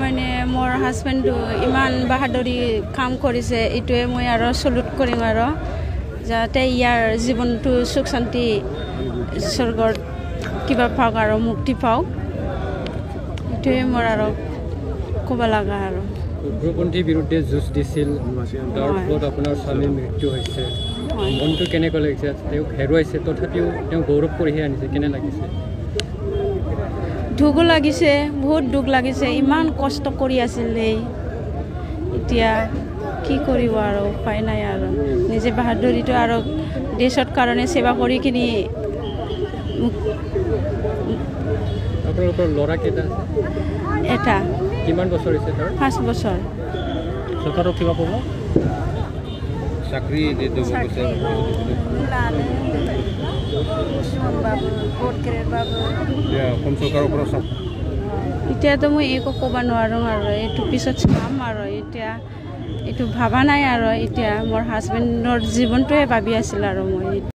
মানে মোৰ হাজবেণ্ডটো ইমান বাহাদুৰি কাম কৰিছে এইটোৱে মই আৰু চলুট কৰিম আৰু যাতে ইয়াৰ জীৱনটো সুখ শান্তি স্বৰ্গত কিবা পাওক আৰু মুক্তি পাওক এইটোৱে মোৰ আৰু ক'ব লগা আৰু উগ্ৰপন্থীৰ বিৰুদ্ধে যুঁজ দিছিল তাৰ ফলত আপোনাৰ স্বামীৰ মৃত্যু হৈছে মনটো কেনেকৈ লাগিছে তেওঁক হেৰুৱাইছে তথাপিও তেওঁ গৌৰৱ কৰিহে আনিছে কেনে লাগিছে দুখো লাগিছে বহুত দুখ লাগিছে ইমান কষ্ট কৰি আছিলে এতিয়া কি কৰিব আৰু উপায় নাই আৰু নিজে বাহাদুৰিটো আৰু দেশৰ কাৰণে সেৱা কৰি কিনি আপোনালোকৰ ল'ৰা কেইটা এটা কিমান বছৰ হৈছে তাৰ 5 বছৰ চৰকাৰক কিবা ক'ব চাকৰি দি দিব কৈছে অসম চৰকাৰৰ পৰা এতিয়াতো মই একো ক'ব নোৱাৰোঁ আৰু এইটো পিছত চাম আৰু এতিয়া এইটো ভাবা নাই আৰু এতিয়া মোৰ হাজবেণ্ডৰ জীৱনটোৱে ভাবি আছিল আৰু মই